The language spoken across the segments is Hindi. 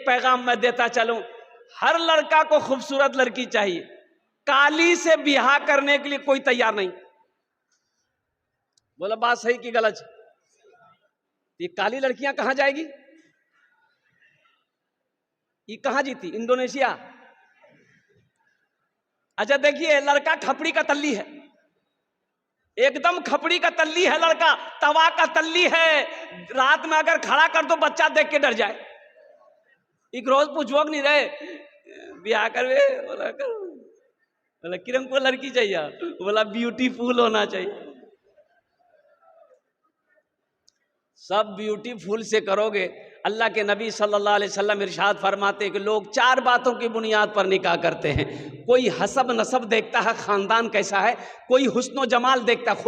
पैगाम मैं देता चलूं, हर लड़का को खूबसूरत लड़की चाहिए, काली से ब्याह करने के लिए कोई तैयार नहीं। बोला बात सही कि गलत? ये काली लड़कियां कहां जाएगी? ये कहां जीती? इंडोनेशिया। अच्छा देखिए, लड़का खपड़ी का तल्ली है, एकदम खपड़ी का तल्ली है लड़का, तवा का तल्ली है। रात में अगर खड़ा कर दो बच्चा देख के डर जाए। एक रोज पूछवो नहीं रहे ब्याह करवे, बोला कर, बोला किरम को लड़की चाहिए, बोला ब्यूटीफुल होना चाहिए। सब ब्यूटीफुल से करोगे। अल्लाह के नबी सल्लल्लाहु अलैहि वसल्लम इरशाद फरमाते हैं कि लोग 4 बातों की बुनियाद पर निकाह करते हैं। कोई हसब नसब देखता है, खानदान कैसा है, कोई हुस्न जमाल देखता है,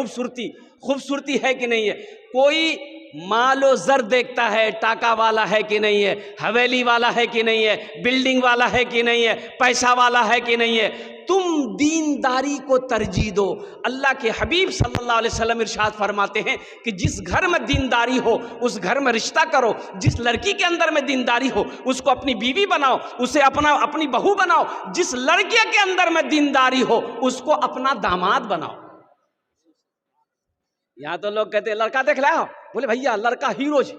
खूबसूरती है कि नहीं है, कोई मालो जर देखता है, टाका वाला है कि नहीं है, हवेली वाला है कि नहीं है, बिल्डिंग वाला है कि नहीं है, पैसा वाला है कि नहीं है। तुम दीनदारी को तरजीह दो। अल्लाह के हबीब सल्लल्लाहु अलैहि वसल्लम इरशाद फरमाते हैं कि जिस घर में दीनदारी हो उस घर में रिश्ता करो, जिस लड़की के अंदर में दीनदारी हो उसको अपनी बीवी बनाओ, उसे अपनी बहू बनाओ, जिस लड़के के अंदर में दीनदारी हो उसको अपना दामाद बनाओ। यहां तो लोग कहते हैं लड़का देख लाओ, बोले भैया लड़का हीरो जी,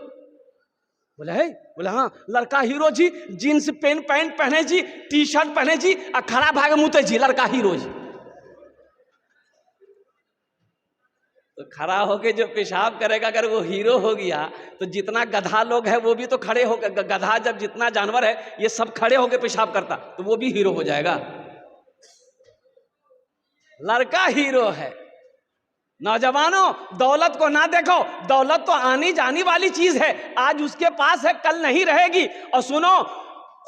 बोले है, बोले हाँ लड़का हीरो जी, जीन्स पैंट पहने जी, टी शर्ट पहने जी, और खड़ा भाग मुते जी, लड़का हीरो जी। तो खड़ा होके जो पेशाब करेगा, अगर वो हीरो हो गया तो जितना गधा लोग है वो भी तो खड़े हो, गधा जब जितना जानवर है ये सब खड़े होके पेशाब करता तो वो भी हीरो हो जाएगा। लड़का हीरो है। नौजवानों, दौलत को ना देखो, दौलत तो आनी जानी वाली चीज है, आज उसके पास है कल नहीं रहेगी। और सुनो,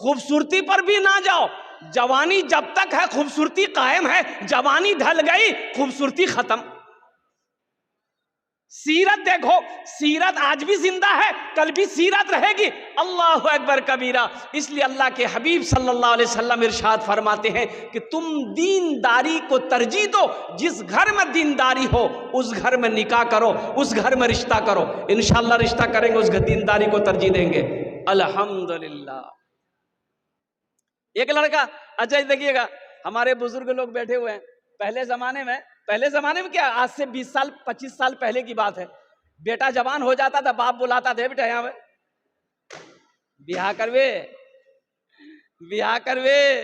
खूबसूरती पर भी ना जाओ, जवानी जब तक है खूबसूरती कायम है, जवानी ढल गई खूबसूरती खत्म। सीरत देखो, सीरत आज भी जिंदा है, कल भी सीरत रहेगी। अल्लाहु अकबर कबीरा। इसलिए अल्लाह के हबीब सल्लल्लाहु अलैहि वसल्लम इरशाद फरमाते हैं कि तुम दीनदारी को तरजीह दो, जिस घर में दीनदारी हो उस घर में निकाह करो, उस घर में रिश्ता करो। इंशाअल्लाह रिश्ता करेंगे, उस दीनदारी को तरजीह देंगे। अल्हम्दुलिल्लाह। एक लड़का, अच्छा देखिएगा, हमारे बुजुर्ग लोग बैठे हुए हैं, पहले जमाने में क्या, आज से 20 साल 25 साल पहले की बात है, बेटा जवान हो जाता था, बाप बुलाता था, बेटा यहाँ ब्याह करवे,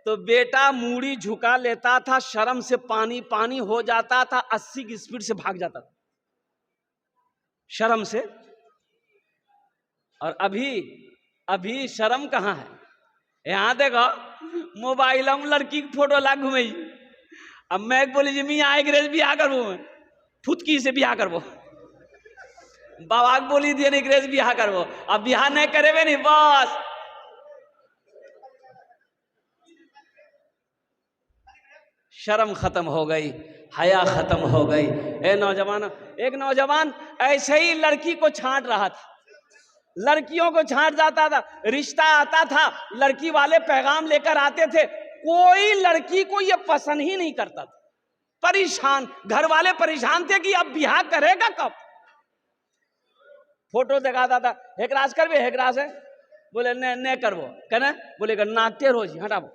तो बेटा मूड़ी झुका लेता था, शर्म से पानी पानी हो जाता था, 80 की स्पीड से भाग जाता था शर्म से। और अभी शर्म कहाँ है? यहाँ देखो मोबाइल में लड़की की फोटो ला घूमे। अब मैं बोली जी मैं आए ब्याह करबो, फुतकी से ब्याह करबो, बाबा बोली दिए नहीं ग्रेज ब्याह करबो, अब ब्याह नहीं करेबे नहीं, बस शर्म खत्म हो गई, हया खत्म हो गई। ए नौजवान, एक नौजवान ऐसे ही लड़की को छांट रहा था, लड़कियों को छांट जाता था, रिश्ता आता था, लड़की वाले पैगाम लेकर आते थे, कोई लड़की को ये पसंद ही नहीं करता था, परेशान, घर वाले परेशान थे कि अब ब्याह करेगा कब। फोटो दिखाता था, हेकराज करबे, हेकराज है, बोले ने करबो, कहने बोले नाकटे रोज हटाबो,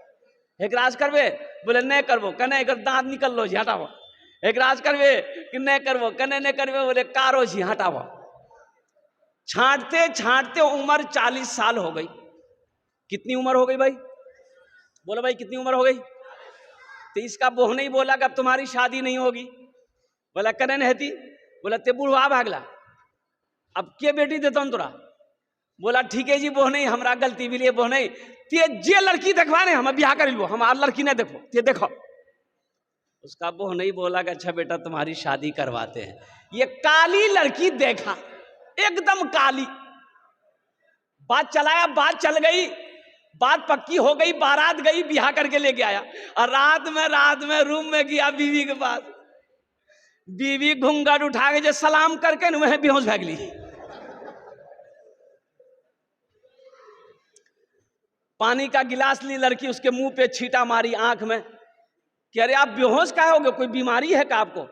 हेकराज करबे, बोले नहीं करबो, कहने एक दांत निकल लो जी हटाबो, हेकराज करबे कि नहीं करबो, कहने नहीं करबे, बोले कारो जी हटाबो। छांटते छांटते उम्र 40 साल हो गई। कितनी उम्र हो गई भाई? बोलो भाई कितनी उम्र हो गई? तो इसका बोह नहीं बोला कि अब तुम्हारी शादी नहीं होगी, बोला कने नहीं, बोला ते बुढ़वा भागला, अब के बेटी देता हूं तोरा, बोला ठीक है जी बोह नहीं, हमारा गलती भी लिए बोह नहीं, ते जे लड़की देखवाने हम ब्याह कर लो, हमार लड़की नहीं देखो, ते देखो। उसका बोह नहीं बोला कि अच्छा बेटा तुम्हारी शादी करवाते हैं। ये काली लड़की देखा, एकदम काली, बात चलाया, बात चल गई, बात पक्की हो गई, बारात गई, ब्याह करके लेके आया, और रात में रूम में गया बीवी के पास, बीवी घूंघट उठा के जो सलाम करके न वह बेहोश भाग ली। पानी का गिलास ली लड़की, उसके मुंह पे छींटा मारी आंख में कि अरे आप बेहोश क्या होगे, कोई बीमारी है क्या आपको?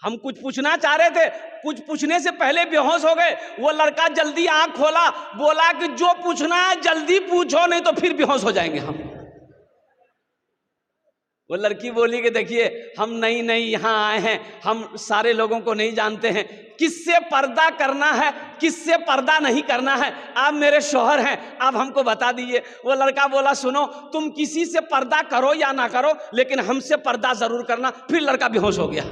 हम कुछ पूछना चाह रहे थे, कुछ पूछने से पहले बेहोश हो गए। वो लड़का जल्दी आंख खोला, बोला कि जो पूछना है जल्दी पूछो, नहीं तो फिर बेहोश हो जाएंगे हम। वो लड़की बोली कि देखिए हम नई नई यहाँ आए हैं, हम सारे लोगों को नहीं जानते हैं, किससे पर्दा करना है किससे पर्दा नहीं करना है, आप मेरे शौहर हैं, आप हमको बता दीजिए। वो लड़का बोला सुनो, तुम किसी से पर्दा करो या ना करो, लेकिन हमसे पर्दा जरूर करना। फिर लड़का बेहोश हो गया।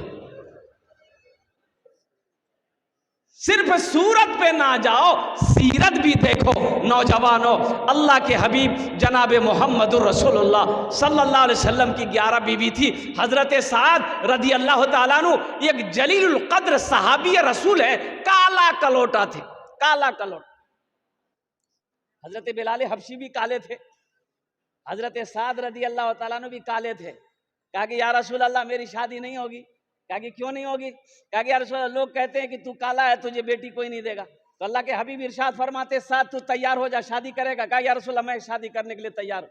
सिर्फ सूरत पे ना जाओ, सीरत भी देखो नौजवानों। अल्लाह के हबीब जनाब मोहम्मदुर रसूलुल्लाह सल्लल्लाहु अलैहि वसल्लम की 11 बीवी थी। हजरत साद रदी अल्लाह ताला अन्हु एक जलीलुल कद्र सहाबी रसूल है, काला कलोटा थे, काला कलोटा। हजरत बिलाल हबशी भी काले थे, हजरत साद रदी अल्लाह ताला अन्हु भी काले थे। कहा कि या रसूल अल्लाह मेरी शादी नहीं होगी। कहा कि क्यों नहीं होगी? कहा कि या रसूल अल्लाह लोग कहते हैं कि तू काला है, तुझे बेटी कोई नहीं देगा। तो अल्लाह के हबीब इरशाद फरमाते साथ तू तैयार हो जा, शादी करेगा? कहा या रसूल अल्लाह मैं शादी करने के लिए तैयार हूं।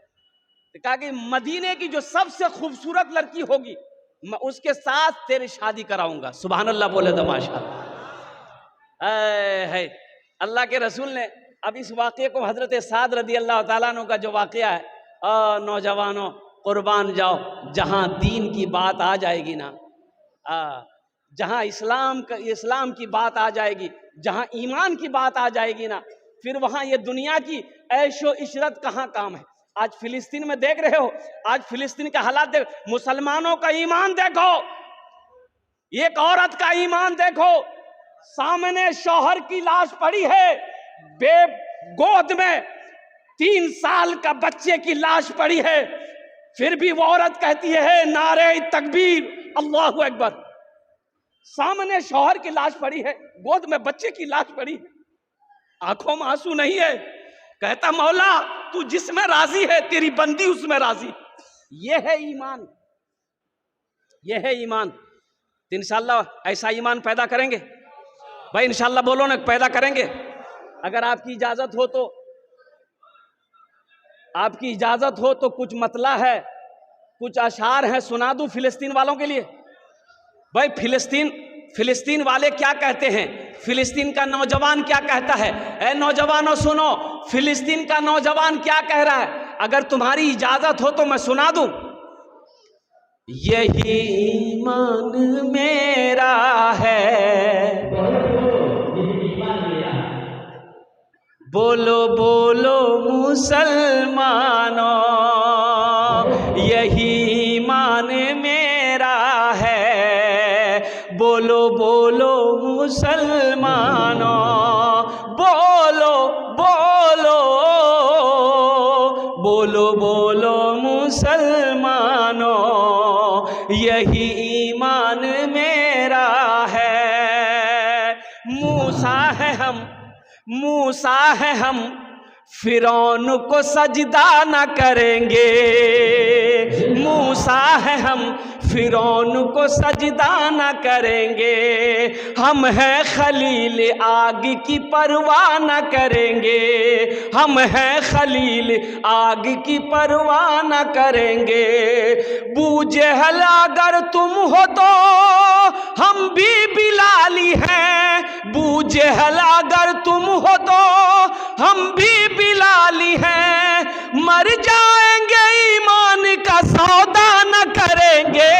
तो कहा कि मदीने की जो सबसे खूबसूरत लड़की होगी मैं उसके साथ तेरी शादी कराऊंगा। सुभान अल्लाह बोले तो माशाअल्लाह। है अल्लाह के रसूल ने अब इस वाक़े को, हजरत साद रदी अल्लाह ताला अन्हु का जो वाक़या है, नौजवानों कुर्बान जाओ, जहां दीन की बात आ जाएगी ना, जहां इस्लाम की बात आ जाएगी, जहां ईमान की बात आ जाएगी ना, फिर वहां ये दुनिया की ऐशो इशरत कहाँ काम है। आज फिलिस्तीन में देख रहे हो, आज फिलिस्तीन का हालात देख, मुसलमानों का ईमान देखो, एक औरत का ईमान देखो, सामने शौहर की लाश पड़ी है, गोद में 3 साल का बच्चे की लाश पड़ी है, फिर भी वो औरत कहती है नारे तकबीर अल्लाहु अकबर। सामने शौहर की लाश पड़ी है, गोद में बच्चे की लाश पड़ी है, आंखों में आंसू नहीं है, कहता मौला तू जिसमें राजी है तेरी बंदी उसमें राजी। ये है ईमान, ये है ईमान। तो इंशाअल्लाह ऐसा ईमान पैदा करेंगे भाई, इंशाअल्लाह बोलो ना, पैदा करेंगे। अगर आपकी इजाजत हो तो कुछ मतला है, कुछ अशार है, सुना दूं फिलिस्तीन वालों के लिए। भाई फिलिस्तीन वाले क्या कहते हैं, फिलिस्तीन का नौजवान क्या कहता है? ए नौजवानों सुनो, फिलिस्तीन का नौजवान क्या कह रहा है, अगर तुम्हारी इजाजत हो तो मैं सुना दूं। यही ईमान मेरा है, बोलो बोलो मुसलमानों, यही ईमान मेरा है, बोलो बोलो मुसलमानों, बोलो बोलो बोलो बोलो मुसलमानों, यही ईमान मेरा है। मूसा है हम फिरौन को सजदा न करेंगे, मूसा है हम फिरौन को सजदा न करेंगे, हम हैं खलील आग की परवाह न करेंगे, हम हैं खलील आग की परवाह न करेंगे। बूजहल अगर तुम हो तो हम भी बिलाली हैं, बूजहल अगर तुम हो तो हम भी बिलाली हैं, मर जाएंगे ईमान का सौदा न करेंगे,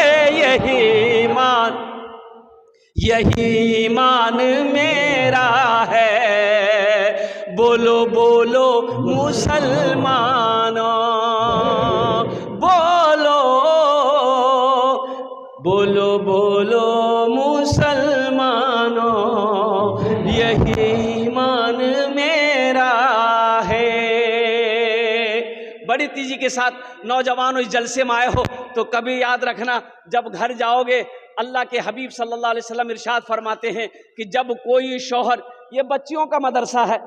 यही ईमान मेरा है, बोलो बोलो मुसलमानों, बोलो बोलो बोलो मुसलमानों, यही ईमान मेरा है। बड़ी तेजी के साथ नौजवानों इस जलसे में आए हो तो कभी याद रखना, जब घर जाओगे अल्लाह के हबीब सल्लल्लाहु अलैहि वसल्लम इरशाद फरमाते हैं कि जब कोई शौहर, ये बच्चियों का मदरसा है,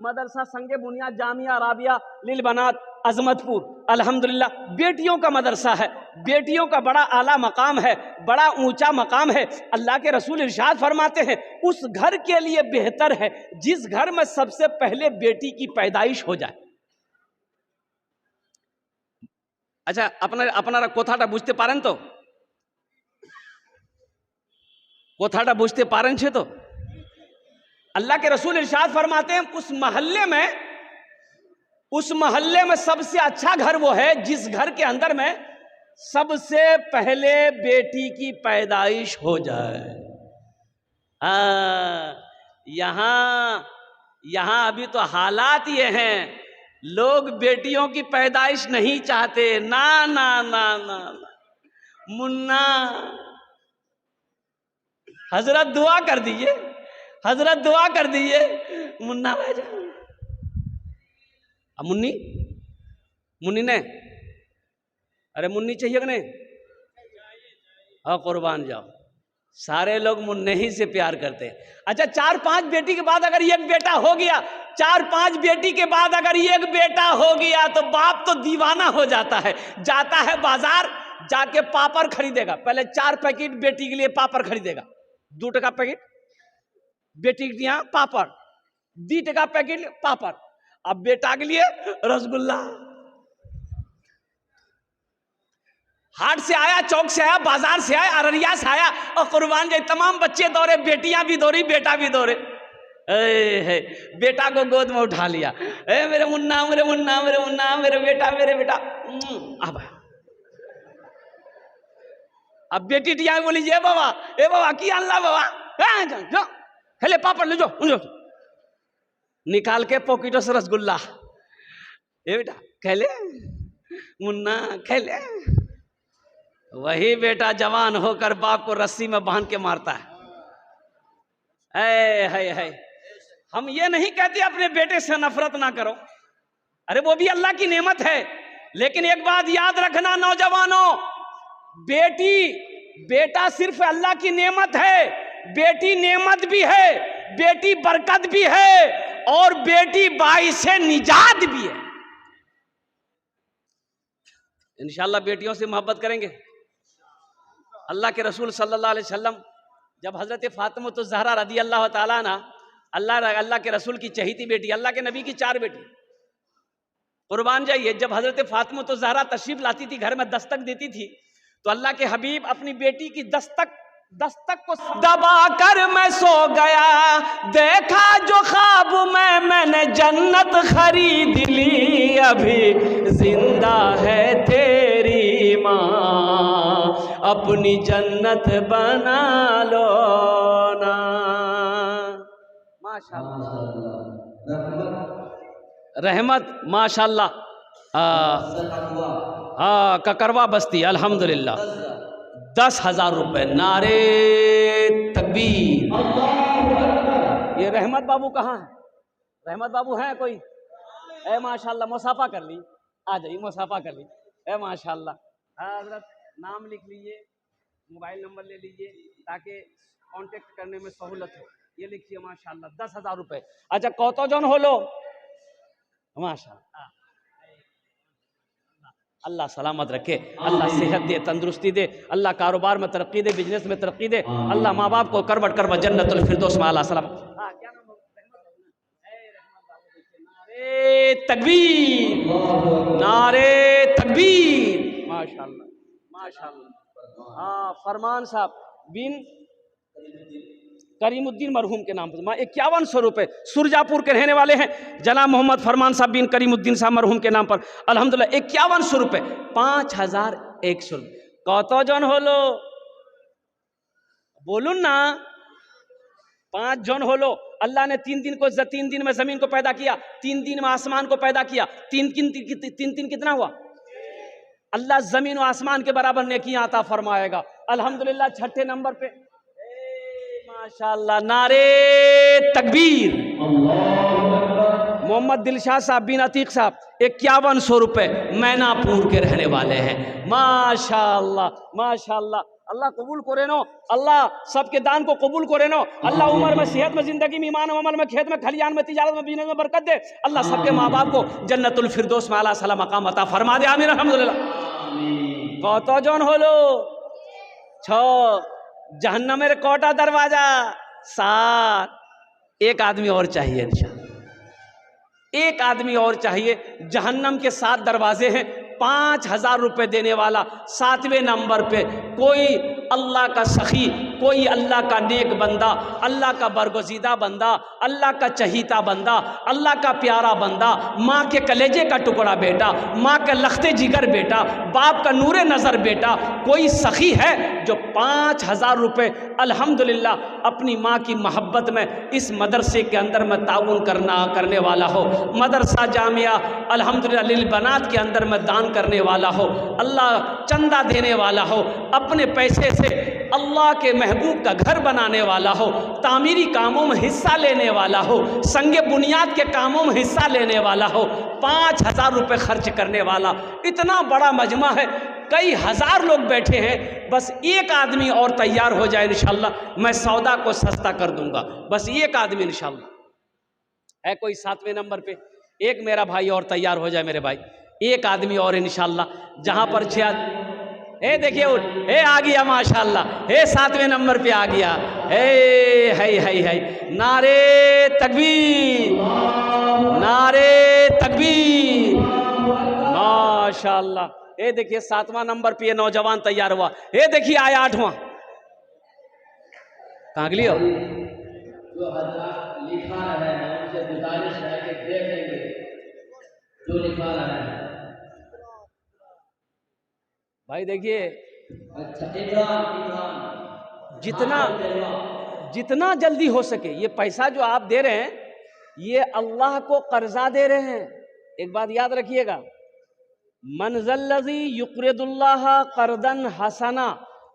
मदरसा संगे बुनियाद जामिया राबिया लिल बनात अजमतपुर, अल्हम्दुलिल्लाह बेटियों का मदरसा है, बेटियों का बड़ा आला मकाम है, बड़ा ऊंचा मकाम है। अल्लाह के रसूल इरशाद फरमाते हैं उस घर के लिए बेहतर है जिस घर में सबसे पहले बेटी की पैदाइश हो जाए। अच्छा अपना कोथाटा बुझते पारें तो कोथाटा बुझते पारन छे तो अल्लाह के रसूल इरशाद फरमाते हैं उस महल्ले में सबसे अच्छा घर वो है जिस घर के अंदर में सबसे पहले बेटी की पैदाइश हो जाए। यहाँ अभी तो हालात ये हैं, लोग बेटियों की पैदाइश नहीं चाहते। ना ना ना ना, ना। मुन्ना हजरत दुआ कर दीजिए, हजरत दुआ कर दीजिए मुन्ना भाईजान। अब मुन्नी ने, अरे मुन्नी चाहिए कि नहीं? हाँ कुर्बान जाओ, सारे लोग मुन्ने ही से प्यार करते हैं। अच्छा 4-5 बेटी के बाद अगर एक बेटा हो गया, 4-5 बेटी के बाद अगर एक बेटा हो गया तो बाप तो दीवाना हो जाता है, जाता है बाजार, जाके पापड़ खरीदेगा। पहले 4 पैकेट बेटी के लिए पापड़ खरीदेगा, 2 टका पैकेट बेटी के यहाँ पापड़, 2 टका पैकेट पापड़। अब बेटा के लिए रसगुल्ला। हाट से आया, चौक से आया, बाजार से आया, अररिया से आया, और कुर्बान जाए तमाम बच्चे दौड़े, बेटियां भी दौड़ी, बेटा भी दौड़े। बेटा को गोद में उठा लिया, मेरे मुन्ना, मेरे मुन्ना, मेरे मुन्ना, मेरे बेटा, मेरे बेटा। अब बेटी टिया बोली ए बाबा की अल्लाह बाबा खेले पापड़ ले जाओ, निकाल के पॉकेटों से रसगुल्ला। ये बेटा खेले, मुन्ना खेले। वही बेटा जवान होकर बाप को रस्सी में बांध के मारता है। हम ये नहीं कहते अपने बेटे से नफरत ना करो, अरे वो भी अल्लाह की नेमत है। लेकिन एक बात याद रखना नौजवानों, बेटा सिर्फ अल्लाह की नेमत है, बेटी नेमत भी है, बेटी बरकत भी है, और बेटी बाइसे निजात भी है। इंशाअल्लाह बेटियों से मोहब्बत करेंगे। अल्लाह के रसूल सल्लल्लाहु अलैहि वसल्लम जब हजरत फातिमा तो ज़हरा रदी अल्लाह ताला ना, अल्लाह के रसूल की चहेती बेटी, अल्लाह के नबी की 4 बेटी, कुर्बान जाइए, जब हजरत फातिमा तो ज़हरा तशरीफ लाती थी, घर में दस्तक देती थी, तो अल्लाह के हबीब अपनी बेटी की दस्तक को दबा कर मैं सो गया, देखा जो ख्वाब में मैंने जन्नत खरीद ली, अभी जिंदा है तेरी माँ, अपनी जन्नत बना लो ना। माशाअल्लाह, रहमत माशाअल्लाह। ककरवा बस्ती अल्हम्दुलिल्लाह 10,000 रुपए। नारे तकबीर। ये रहमत बाबू कहाँ है? रहमत बाबू हैं कोई? ए माशाल्लाह, मुसाफा कर ली, आ जाइए, मुसाफा कर ली। ए माशाल्लाह, हजरत नाम लिख लीजिए, मोबाइल नंबर ले लीजिए ताकि कांटेक्ट करने में सहूलत हो। ये लिखिए माशाल्लाह 10,000 रुपए। अच्छा कौतो जन हो लो माशाल्लाह, अल्लाह सलामत रखे, अल्लाह सेहत दे, तंदुरुस्ती दे, अल्लाह कारोबार में तरक्की दे, बिजनेस में तरक्की दे, अल्लाह माँ बाप को करबट करबट जन्नतुल फिरदौस में आला सलाम। नारे तकबीर, नारे तकबीर। माशाल्लाह माशाल्लाह। हाँ फरमान साहब बिन करीमुद्दीन मरहूम के नाम पर 5100 रुपये, सुरजापुर के रहने वाले हैं, जना मोहम्मद फरमान साहब बिन करीमुद्दीन साहब मरहूम के नाम पर अल्हम्दुलिल्लाह 5100 रुपये, 5100 रुपये। कौतो जन हो लो बोलून ना, 5 जन हो लो। अल्लाह ने 3 दिन में जमीन को पैदा किया, 3 दिन में आसमान को पैदा किया, 3 कितना हुआ? अल्लाह जमीन और आसमान के बराबर नेकियां अता फरमाएगा। अल्हम्दुलिल्लाह 6ठे नंबर पे माशाअल्लाह नारे तकबीर। मोहम्मद दिलशाद साहब बिन अतीक साहब 5100 रुपये, मैनापुर के रहने वाले हैं। माशाअल्लाह माशाअल्लाह, अल्लाह कबूल करे नो, अल्लाह सबके दान को कबूल करे नो, अल्लाह उम्र में सेहत में जिंदगी में ईमान अमल में खेत में खलियान में तिजारत में बिजनेस में बरकत दे, अल्लाह सबके माँ बाप को जन्नतुल फिरदौस में आला सलाम मकाम अता फरमा दे। आमीन अल्हम्दुलिल्लाह। कौतो जन हो लो 6, जहन्नमेर कोटा दरवाजा 7, एक आदमी और चाहिए इंशाअल्लाह, एक आदमी और चाहिए। जहन्नम के 7 दरवाजे हैं, 5000 रुपये देने वाला 7वें नंबर पे कोई अल्लाह का सखी कोई अल्लाह का नेक बंदा, अल्लाह का बरगुज़ीदा बंदा, अल्लाह का चहीता बंदा, अल्लाह का प्यारा बंदा, माँ के कलेजे का टुकड़ा बेटा, माँ का लख्ते जिगर बेटा, बाप का नूरे नज़र बेटा, कोई सखी है जो 5,000 रुपये अल्हम्दुलिल्लाह अपनी माँ की मोहब्बत में इस मदरसे के अंदर में ताउन करने वाला हो, मदरसा जामिया अल्हम्दुलिल्लाह लिल बनात के अंदर में दान करने वाला हो, अल्लाह चंदा देने वाला हो, अपने पैसे से अल्लाह के महबूब का घर बनाने वाला हो, तामीरी कामों में हिस्सा लेने वाला हो, संगे बुनियाद के कामों में हिस्सा लेने वाला हो, 5,000 रुपये खर्च करने वाला, इतना बड़ा मजमा है, कई हज़ार लोग बैठे हैं, बस एक आदमी और तैयार हो जाए इंशाअल्लाह मैं सौदा को सस्ता कर दूंगा। बस एक आदमी इंशाअल्लाह है, कोई 7वें नंबर पे एक मेरा भाई और तैयार हो जाए मेरे भाई, एक आदमी और इंशाअल्लाह। जहां पर 6 देखिए हे आ गया माशाअल्लाह, हे 7वें नंबर पे आ गया, है नारे तकबीर, नारे तकबीर, माशाअल्लाह। ये देखिए 7वां नंबर पे ये नौजवान तैयार हुआ, ये देखिए आया 8वां। कहाँ के लिए हो? जो हज़रात लिखा रहे हैं उनसे गुजारिश है कि देखेंगे जो लिखा रहे हैं भाई। देखिए अच्छा इमरान जितना जल्दी हो सके ये पैसा जो आप दे रहे हैं ये अल्लाह को कर्जा दे रहे हैं। एक बात याद रखिएगा, मनज़ल्लज़ी युक़रिदुल्लाह क़र्दन हसना,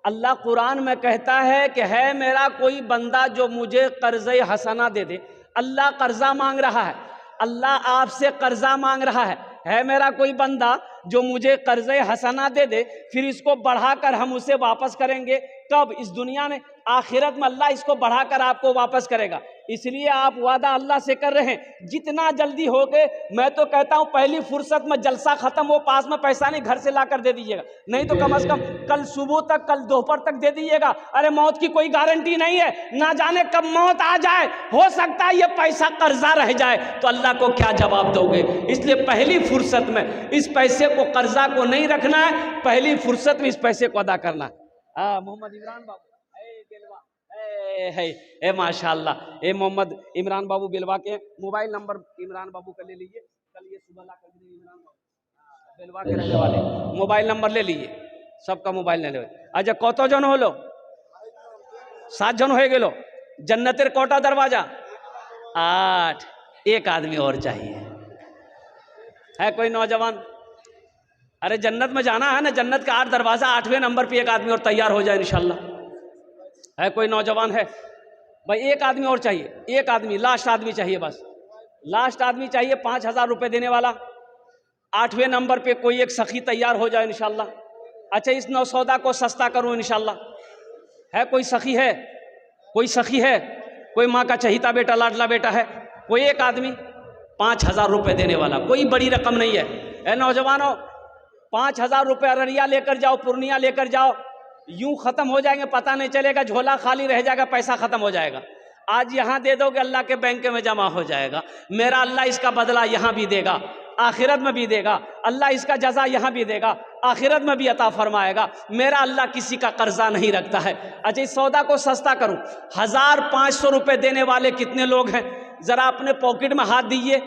अल्लाह कुरान में कहता है कि है मेरा कोई बंदा जो मुझे कर्ज़े हसना दे दे। अल्लाह कर्जा मांग रहा है, अल्लाह आपसे कर्जा मांग रहा है मेरा कोई बंदा जो मुझे कर्ज़े हसना दे दे, फिर इसको बढ़ाकर हम उसे वापस करेंगे। कब? इस दुनिया में। आखिरत में अल्लाह इसको बढ़ाकर आपको वापस करेगा। इसलिए आप वादा अल्लाह से कर रहे हैं जितना जल्दी हो गए, मैं तो कहता हूं पहली फुर्सत में जलसा खत्म हो, पास में पैसा नहीं, घर से लाकर दे दीजिएगा, नहीं तो कम से कम कल सुबह तक, कल दोपहर तक दे दीजिएगा। अरे मौत की कोई गारंटी नहीं है, ना जाने कब मौत आ जाए, हो सकता है ये पैसा कर्जा रह जाए, तो अल्लाह को क्या जवाब दोगे? इसलिए पहली फुर्सत में इस पैसे को, कर्जा को नहीं रखना है, पहली फुर्सत में इस पैसे को अदा करना है। मोहम्मद इमरान बाबू है माशाअल्लाह, मोहम्मद इमरान बाबू बेलवा के मोबाइल नंबर इमरान बाबू का ले लीजिए, कल ये सुबह ला कर इमरान बाबू बेलवा के रहने वाले, मोबाइल नंबर ले लीजिए, सबका मोबाइल ले लो। अच्छा कत जन हलो? 7 जन हो गेलो। जन्नतेर कोटा दरवाजा? 8। एक आदमी और चाहिए, है कोई नौजवान? अरे जन्नत में जाना है ना, जन्नत का 8 दरवाजा, 8वें नंबर पे एक आदमी और तैयार हो जाए इंशाल्लाह। है कोई नौजवान? है भाई, एक आदमी और चाहिए, एक आदमी, लास्ट आदमी चाहिए, बस लास्ट आदमी चाहिए, 5,000 रुपये देने वाला। 8वें नंबर पे कोई एक सखी तैयार हो जाए इंशाल्लाह। अच्छा इस सौदा को सस्ता करूं इंशाल्लाह। है कोई सखी? है कोई सखी? है कोई माँ का चहीता बेटा, लाडला बेटा है कोई एक आदमी? 5,000 रुपये देने वाला, कोई बड़ी रकम नहीं है। नौजवानों 5,000 रुपये अररिया लेकर जाओ, पूर्णिया लेकर जाओ, यूं खत्म हो जाएंगे, पता नहीं चलेगा, झोला खाली रह जाएगा, पैसा खत्म हो जाएगा। आज यहाँ दे दोगे, अल्लाह के बैंक में जमा हो जाएगा। मेरा अल्लाह इसका बदला यहाँ भी देगा, आखिरत में भी देगा। अल्लाह इसका जजा यहाँ भी देगा, आखिरत में भी अता फरमाएगा। मेरा अल्लाह किसी का कर्जा नहीं रखता है। अच्छा इस सौदा को सस्ता करूं, 1,500 रुपये देने वाले कितने लोग हैं? जरा अपने पॉकेट में हाथ दीजिए।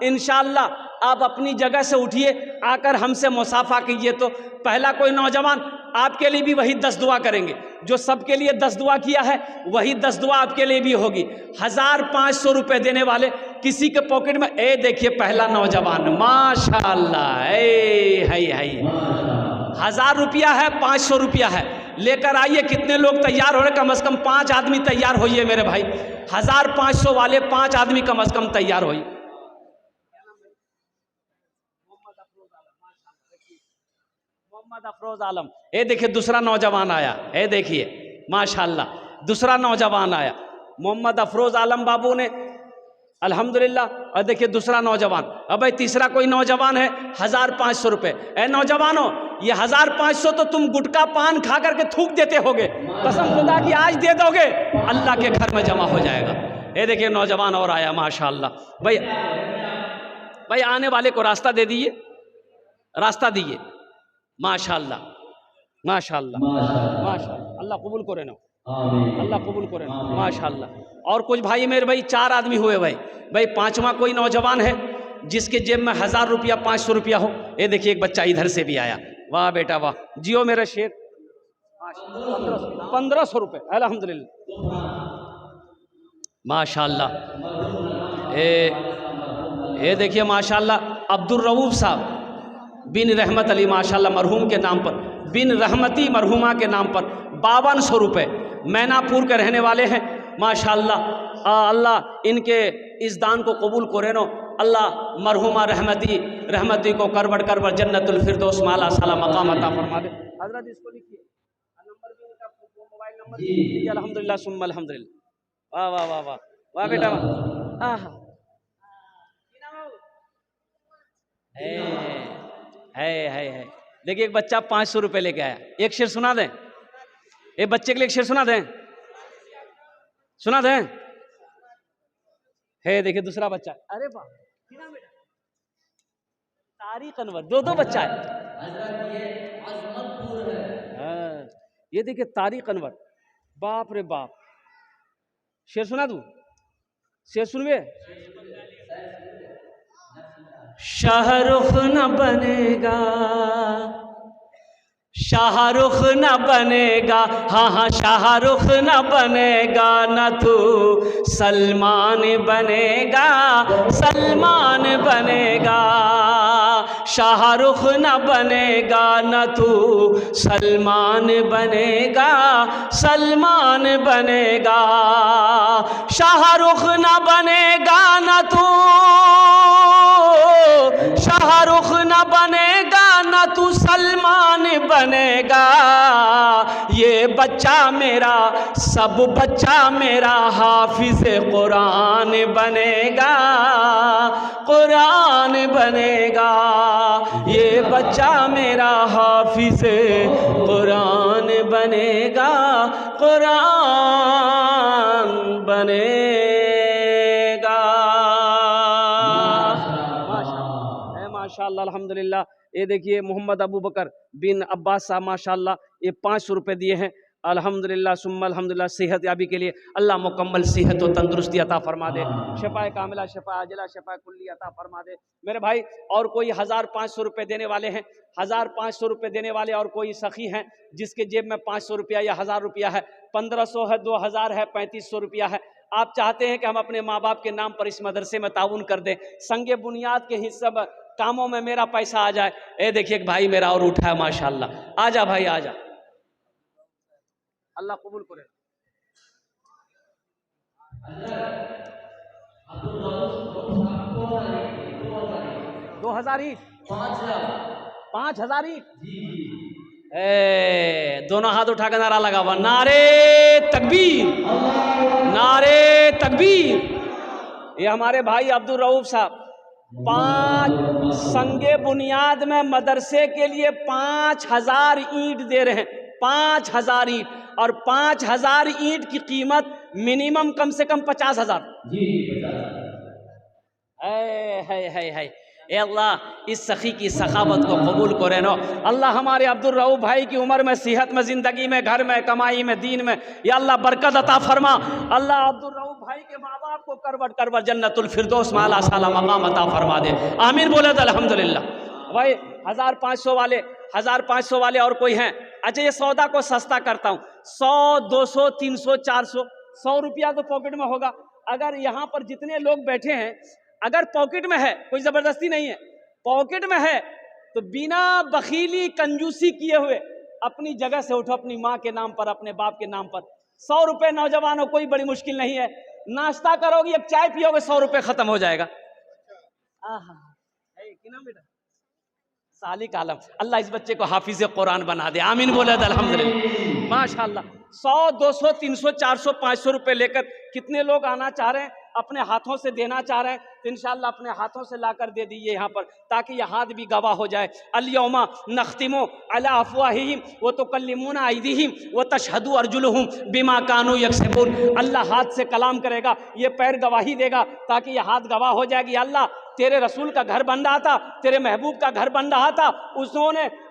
इंशाल्लाह आप अपनी जगह से उठिए, आकर हमसे मुसाफा कीजिए। तो पहला कोई नौजवान, आपके लिए भी वही 10 दुआ करेंगे जो सबके लिए 10 दुआ किया है, वही 10 दुआ आपके लिए भी होगी। 1,500 रुपये देने वाले किसी के पॉकेट में, देखिए पहला नौजवान माशाअल्लाह, है 1,000 रुपया है, 500 रुपया है, लेकर आइए। कितने लोग तैयार हो रहे? कम से कम 5 आदमी तैयार होइए मेरे भाई। 1,500 वाले 5 आदमी कम से कम तैयार होइए। मोहम्मद अफरोज आलम, देखिए दूसरा नौजवान आया, देखिए माशाअल्लाह दूसरा नौजवान आया, मोहम्मद अफरोज आलम बाबू ने अल्हम्दुलिल्लाह। और देखिए दूसरा नौजवान। अब भाई तीसरा कोई नौजवान है, 1,500 रुपये। नौजवानों ये 1,500 तो तुम गुटखा पान खा करके थूक देते होगे, कसम खुदा की आज दे दोगे, अल्लाह के घर में जमा हो जाएगा। देखिए नौजवान और आया माशाअल्लाह। भाई आने वाले को रास्ता दे दीजिए, रास्ता दीजिए माशाअल्लाह। माशाल्लाह माशाअल्लाह। माशाल्लाह, अल्लाह कबूल करे ना, आमीन। अल्लाह कबूल करे ना, आमीन। माशाल्लाह। और कुछ भाई मेरे भाई 4 आदमी हुए भाई, भाई पांचवा कोई नौजवान है जिसके जेब में 1000 रुपया 500 रुपया हो। ये देखिए एक बच्चा इधर से भी आया, वाह बेटा वाह, जियो मेरा शेर। 1500 रुपये, अल्हम्दुलिल्लाह माशाल्लाह। ये देखिए माशाल्लाह अब्दुल रऊफ साहब बिन रहमत अली माशाल्लाह मरहूम के नाम पर, बिन रहमती मरहूमा के नाम पर 5200 रुपये, मैनापुर के रहने वाले हैं माशाल्लाह। अल्लाह इनके इस दान को कबूल करे नो, अल्लाह मरहुमा रहमती को करबड़ करबड़ जन्नतुल फिरदौस माला साला मकाम अता फरमा दे। हजरत इसको लिखिए, नंबर भी इनका, मोबाइल नंबर भी लिखिए। अल्हम्दुलिल्लाह सुम्मा अल्हम्दुलिल्लाह, वाह वाह वाह वाह वाह बेटा वाह। आहा है। देखिए एक बच्चा 500 रुपये लेके आया, एक शेर सुना दें, एक बच्चे के लिए एक शेर सुना दें, सुना दें। है देखिए दूसरा बच्चा, अरे वाह तारिक अनवर, दो बच्चा है। हाँ, ये देखिए तारिक अनवर, बाप रे बाप। शेर सुना दूं, शेर सुनवे। शाहरुख न बनेगा, शाहरुख न बनेगा, हाँ हाँ शाहरुख न बनेगा, न तू सलमान बनेगा, सलमान बनेगा। शाहरुख न बनेगा, न तू सलमान बनेगा, सलमान बनेगा। शाहरुख न बनेगा, न तू शाहरुख न बनेगा, न तू सलमान बनेगा। ये बच्चा मेरा, सब बच्चा मेरा हाफिज कुरान बनेगा, कुरान बनेगा। ये बच्चा मेरा हाफिज कुरान बनेगा, कुरान बनेगा। माशाअल्लाह अल्हम्दुलिल्लाह। ये देखिए मोहम्मद अबू बकर बिन अब्बास साहब माशाअल्लाह, ये 500 रुपये दिए हैं। अल्हम्दुलिल्लाह सुम्मा अल्हम्दुलिल्लाह, सेहत याबी के लिए अल्लाह मुकम्मल सेहत और तंदुरुस्ती अता फरमा दे, शफाए कामिला शफा अजला शफा कुल्ली अता फरमा दे मेरे भाई। और कोई 1500 रुपये देने वाले हैं, 1500 रुपये देने वाले, और कोई सखी हैं जिसके जेब में 500 रुपया या 1000 रुपया है, 1500 है, 2000 है, 3500 रुपया है। आप चाहते हैं कि हम अपने माँ बाप के नाम पर इस मदरसे में ताउन कर दें, संगे बुनियाद के हिस्से कामों में मेरा पैसा आ जाए। ए देखिए एक भाई मेरा और उठा है माशाल्लाह, आजा भाई आजा, अल्लाह कबूल करे। 2000 ईट, 5000 ईट। दोनों हाथ उठा कर नारा लगा हुआ, नारे तकबीर, नारे तकबीर। ये हमारे भाई अब्दुल रऊफ साहब 5 संगे बुनियाद में मदरसे के लिए 5000 ईंट दे रहे हैं, 5000 ईंट। और 5000 ईंट की कीमत मिनिमम कम से कम 50,000। है ए अल्लाह इस सखी की सखावत को कबूल करे नो। अल्लाह हमारे अब्दुल रऊफ भाई की उम्र में, सेहत में, ज़िंदगी में, घर में, कमाई में, दीन में या अल्लाह बरकत अता फरमा। अल्लाह अब्दुल रऊफ भाई के माँ बाप को करवट करवट जन्नतुल फिरदौस माला साला मकाम अता फरमा दे, आमीन बोले तो अल्हम्दुलिल्लाह। भाई 1500 वाले, 1500 वाले और कोई हैं? अच्छा ये सौदा को सस्ता करता हूँ, 100, 200, 300, 400, 100 रुपया तो पॉकेट में होगा। अगर यहाँ पर जितने लोग बैठे हैं, अगर पॉकेट में है, कोई ज़बरदस्ती नहीं है, पॉकेट में है तो बिना बखीली कंजूसी किए हुए अपनी जगह से उठो, अपनी माँ के नाम पर, अपने बाप के नाम पर। 100 रुपये नौजवानों, कोई बड़ी मुश्किल नहीं है। नाश्ता करोगे, एक चाय पियोगे, 100 रुपये खत्म हो जाएगा। बेटा सालिक आलम, अल्लाह इस बच्चे को हाफिज कुरान बना दे, आमीन बोले अल्हम्दुलिल्लाह माशाअल्लाह। 100, 200, 300, 400, 500 रुपये लेकर कितने लोग आना चाह रहे हैं, अपने हाथों से देना चाह रहे हैं, तो इंशाअल्लाह अपने हाथों से लाकर दे दीजिए यहाँ पर, ताकि यह हाथ भी गवाह हो जाए। अल-यौमा नख्तिमु अला अफ़वाहिहिम व तुकल्लिमुना अयदीहिम व तशहदु अर्जुलुहुम बिमा कानू यक्सिबून। अल्लाह हाथ से कलाम करेगा, ये पैर गवाही देगा, ताकि यह हाथ गवाह हो जाएगी। अल्लाह तेरे रसूल का घर बन रहा था, तेरे महबूब का घर बन रहा था,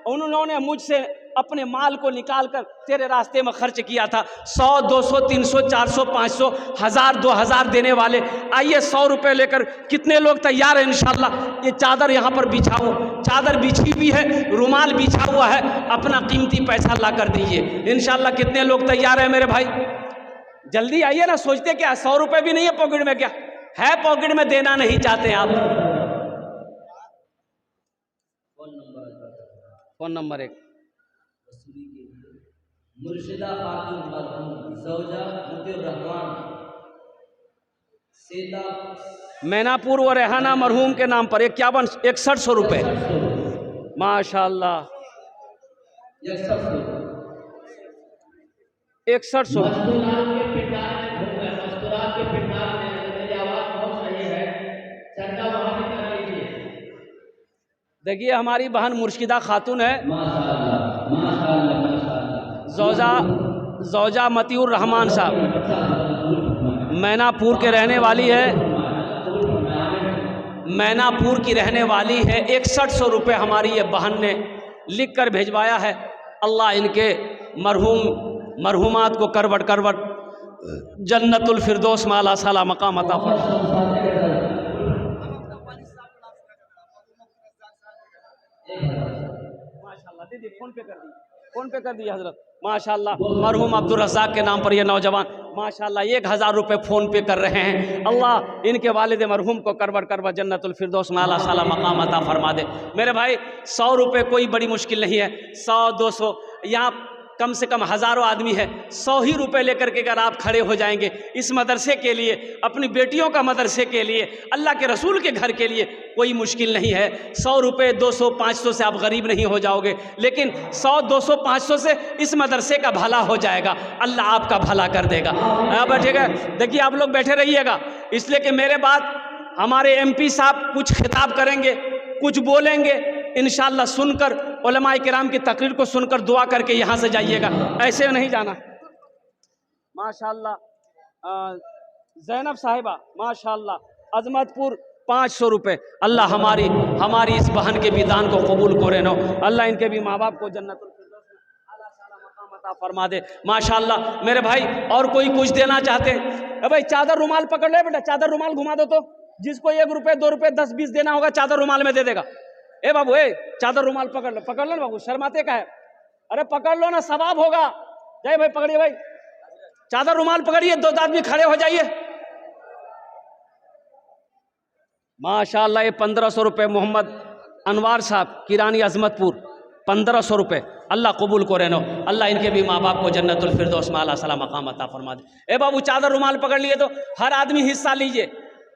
उन्होंने मुझसे अपने माल को निकाल कर तेरे रास्ते में खर्च किया था। 100, 200, 300, 400, 500, 1000, 2000 देने वाले, आइए 100 रुपये लेकर कितने लोग तैयार हैं इंशाल्लाह। ये चादर यहाँ पर बिछाओ, चादर बिछी हुई है, रुमाल बिछा हुआ है, अपना कीमती पैसा ला कर दीजिए इंशाल्लाह। कितने लोग तैयार हैं मेरे भाई? जल्दी आइए ना, सोचते क्या 100 रुपये भी नहीं है पॉकेट में, क्या है पॉकेट में, देना नहीं चाहते आप। फोन नंबर 1 मुर्शिदा खातून मरहूम ज़ौजा मुतीउर रहमान सीता मैनापुर व रेहाना मरहूम के नाम पर 6100 रुपये। माशाल्लाह 6100। देखिए हमारी बहन मुर्शिदा खातून है, ज़ौजा मतीउर रहमान साहब, मैनापुर के रहने वाली है, मैनापुर की रहने वाली है। 6100 रुपये हमारी ये बहन ने लिख कर भेजवाया है। अल्लाह इनके मरहूमात को करवट करवट जन्नतुल फिरदौस में आला साला मकाम अता फरमाए। माशाल्लाह दीदी फोन पे कर दी हजरत। माशाल्लाह मरहूम अब्दुल रज़्ज़ाक के नाम पर ये नौजवान माशाल्लाह 1000 रुपये फ़ोन पे कर रहे हैं। अल्लाह इनके वालिद मरहूम को करवट करवट जन्नतुल फिरदौस में आला साला मकाम अता फरमा दे। मेरे भाई 100 रुपये कोई बड़ी मुश्किल नहीं है, 100, 200, यहाँ कम से कम हज़ारों आदमी है। 100 ही रुपये लेकर के अगर आप खड़े हो जाएंगे इस मदरसे के लिए, अपनी बेटियों का मदरसे के लिए, अल्लाह के रसूल के घर के लिए, कोई मुश्किल नहीं है। 100 रुपये, 200, 500 से आप गरीब नहीं हो जाओगे, लेकिन 100, 200, 500 से इस मदरसे का भला हो जाएगा, अल्लाह आपका भला कर देगा। बैठेगा, देखिए आप लोग बैठे रहिएगा, इसलिए कि मेरे बाद हमारे MP साहब कुछ खिताब करेंगे, कुछ बोलेंगे, इंशाअल्लाह सुनकर उलमाए किराम की तकरीर को सुनकर दुआ करके यहाँ से जाइएगा, ऐसे नहीं जाना। माशाअल्लाह ज़ैनब साहिबा माशाअल्लाह अजमतपुर 500 रुपये। अल्लाह हमारी इस बहन के भी दान को कबूल करे नो, अल्लाह इनके भी माँ बाप को जन्नतुल फिरदौस में आला साला मकाम अता फरमा दे। माशाअल्लाह मेरे भाई और कोई कुछ देना चाहते हैं? भाई चादर रुमाल पकड़ ले बेटा, चादर रुमाल घुमा दो, तो जिसको 1 रुपये, 2 रुपये, 10, 20 देना होगा चादर रुमाल में दे देगा। ए बाबू चादर रुमाल पकड़ लो ना बाबू, शर्माते का है? अरे पकड़ लो ना, सवाब होगा। जाइए भाई पकड़िए भाई, चादर रुमाल पकड़िए, 2 आदमी खड़े हो जाइए। माशाअल्लाह ये 1500 रुपये मोहम्मद अनवार साहब किरानी अजमतपुर 1500 रुपये। अल्लाह कबूल करे नो, अल्लाह इनके भी माँ बाप को जन्नतुल फिरदौस में आला साला मकाम अता फरमा दे। ए बाबू चादर रुमाल पकड़ लिए तो हर आदमी हिस्सा लीजिए,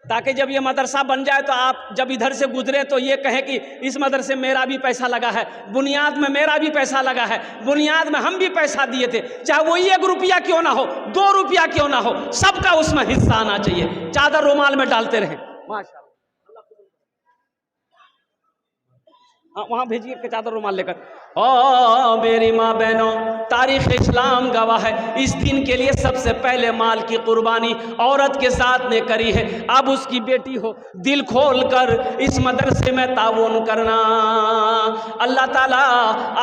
ताकि जब ये मदरसा बन जाए तो आप जब इधर से गुजरे तो ये कहें कि इस मदरसे में मेरा भी पैसा लगा है, बुनियाद में मेरा भी पैसा लगा है, बुनियाद में हम भी पैसा दिए थे, चाहे वो 1 रुपया क्यों ना हो, 2 रुपया क्यों ना हो, सबका उसमें हिस्सा आना चाहिए। चादर रुमाल में डालते रहें। माशाअल्लाह वहाँ भेजिए चादर रुमाल लेकर। ओ मेरी माँ बहनों, तारीख़ इस्लाम गवाह है, इस दिन के लिए सबसे पहले माल की कुर्बानी औरत के साथ ने करी है। अब उसकी बेटी हो, दिल खोल कर इस मदरसे में ताउन करना। अल्लाह ताला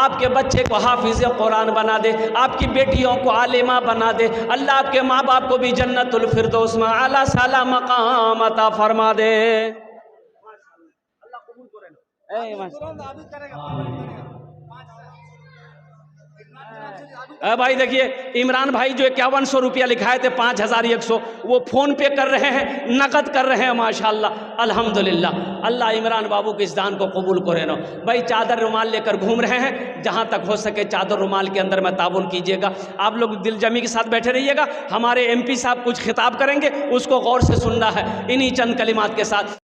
आपके बच्चे को हाफिज़ कुरान बना दे, आपकी बेटियों को आलिमा बना दे, अल्लाह आपके माँ बाप को भी जन्नतुल फिरदौस में आला साला मकाम अता फरमा दे। भाई देखिए इमरान भाई जो 5100 रुपया लिखाए थे 5100, वो फ़ोन पे कर रहे हैं, नकद कर रहे हैं। माशाअल्लाह अल्हम्दुलिल्लाह, अल्लाह इमरान बाबू के इस दान को कबूल करे नो। भाई चादर रुमाल लेकर घूम रहे हैं, जहाँ तक हो सके चादर रुमाल के अंदर में ताउन कीजिएगा। आप लोग दिलजमी के साथ बैठे रहिएगा। हमारे MP साहब कुछ खिताब करेंगे, उसको गौर से सुनना है। इन्हीं चंद कलिमात के साथ